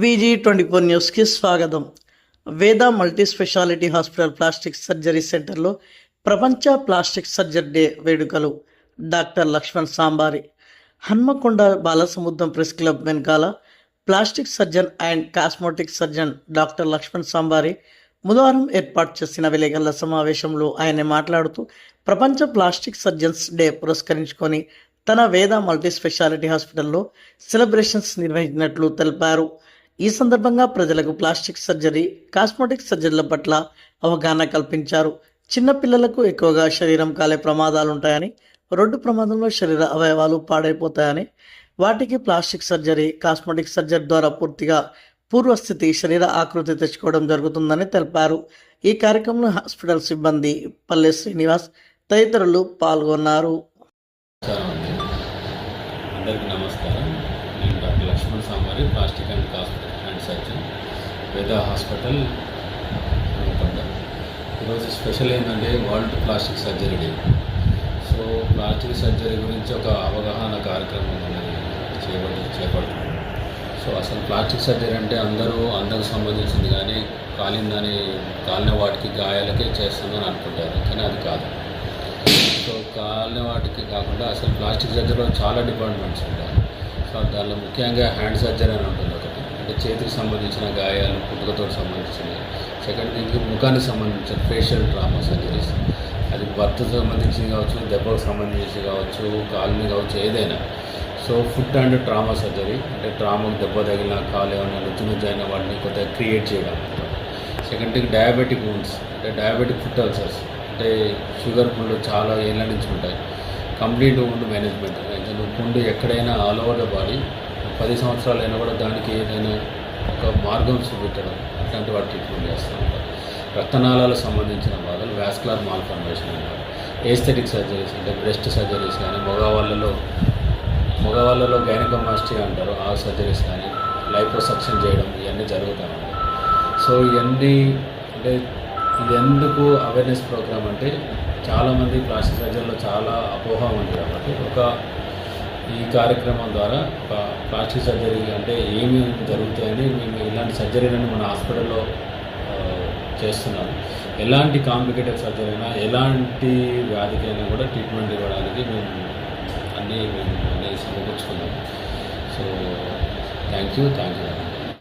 TVG24 న్యూస్కి స్వాగతం. Veda multi specialty hospital plastic surgery సెంటర్లో ప్రపంచ ప్లాస్టిక్ సర్జరీ డే వేడుకలు. Doctor Laxman Sambari. Hanamkonda Balasamudram press club వెనకాల plastic surgeon and cosmetic surgeon doctor Laxman Sambari బుధవారం ఏర్పాటు చేసిన విలేకరుల సమావేశంలో ఆయన మాట్లాడుతూ ప్రపంచ ప్లాస్టిక్ సర్జన్స్ డే పురస్కరించుకొని తన వేద మల్టీ స్పెషాలిటీ హాస్పిటల్లో సెలబ్రేషన్స్ నిర్వహించినట్లు తెలిపారు. ఈ సందర్భంగా ప్రజలకు ప్లాస్టిక్ సర్జరీ, కాస్మెటిక్ సర్జరీల పట్ల అవగాహన కల్పించారు. చిన్నపిల్లలకు ఎక్కువగా శరీరం కాలే ప్రమాదాలుంటాయని, రోడ్డు ప్రమాదంలో శరీర అవయవాలు పాడైపోతాయని, వాటికి ప్లాస్టిక్ సర్జరీ, కాస్మెటిక్ సర్జరీ ద్వారా పూర్తిగా పూర్వస్థితి శరీర ఆకృతి తెచ్చుకోవడం జరుగుతుందని తెలిపారు. ఈ కార్యక్రమంలో హాస్పిటల్ సిబ్బంది పల్లె శ్రీనివాస్ తదితరులు పాల్గొన్నారు. అందరికీ నమస్కారం. నేను doctor Laxman Sambari, plastic and cosmetic and surgeon, Veda hospital Hanamkonda. ఈరోజు స్పెషల్ ఏంటంటే world plastic surgery day. So plastic surgery గురించి ఒక అవగాహన కార్యక్రమం అనేది చేపడుతుంది. సో అసలు ప్లాస్టిక్ సర్జరీ అంటే అందరికి సంబంధించింది, కానీ కాలిన వాటికి గాయాలకే చేస్తుందని అనుకుంటారు, కానీ అది కాదు. సో కాలిన వాటికి కాకుండా అసలు ప్లాస్టిక్ సర్జరీలో చాలా డిపార్ట్మెంట్స్ ఉంటాయి. సో దానిలో ముఖ్యంగా హ్యాండ్ సర్జరీ అని ఉంటుంది ఒకటి, అంటే చేతికి సంబంధించిన గాయాలు, పుట్టుకతో సంబంధించినవి. సెకండ్ థింగ్ ముఖానికి సంబంధించిన ఫేషియల్ ట్రామా సర్జరీస్, అది బర్త్కి సంబంధించింది కావచ్చు, దెబ్బకు సంబంధించి కావచ్చు, కాలుని కావచ్చు, ఏదైనా. So foot and trauma surgery అంటే ట్రామాకు దెబ్బ తగిలిన కాలు ఏమైనా నుజ్జైన వాటిని కొద్దిగా క్రియేట్ చేయడం. సెకండ్ థింగ్ డయాబెటిక్ వూండ్స్, అంటే డయాబెటిక్ ఫుట్ అల్సర్స్, అంటే షుగర్ పుండ్లు చాలా ఏళ్ళ నుంచి ఉంటాయి. కంప్లీట్ వూండ్ మేనేజ్మెంట్, పుండు ఎక్కడైనా ఆల్ ఓవర్ ద బాడీ 10 సంవత్సరాలు అయినా కూడా దానికి ఏదైనా ఒక మార్గం చూపెట్టడం, అట్లాంటి వాటి ట్రీట్మెంట్ చేస్తూ ఉంటారు. రక్తనాళాలకు సంబంధించిన బాధలు, వాస్కులర్ మాల్ఫార్మేషన్ అంటారు. ఏస్థెటిక్ సర్జరీస్ అంటే బ్రెస్ట్ సర్జరీస్ కానీ, మగవాళ్ళలో గైనకోమాస్టియా అంటారు, ఆ సర్జరీస్ కానీ, లైపోసక్షన్ చేయడం, ఇవన్నీ జరుగుతూ ఉంటాయి. సో ఇవన్నీ అంటే ఇది ఎందుకు అవేర్నెస్ ప్రోగ్రామ్ అంటే చాలామంది ప్లాస్టిక్ సర్జరీలో చాలా అపోహ ఉంది కాబట్టి ఈ కార్యక్రమం ద్వారా ప్లాస్టిక్ సర్జరీ అంటే ఏమి జరుగుతాయని మేము ఇలాంటి సర్జరీలను మన హాస్పిటల్లో చేస్తున్నాము. ఎలాంటి కాంప్లికేటెడ్ సర్జరీ అయినా, ఎలాంటి వ్యాధికైనా కూడా ట్రీట్మెంట్ ఇవ్వడానికి మేము అన్నీ సమకూర్చుకున్నాము. So thank you.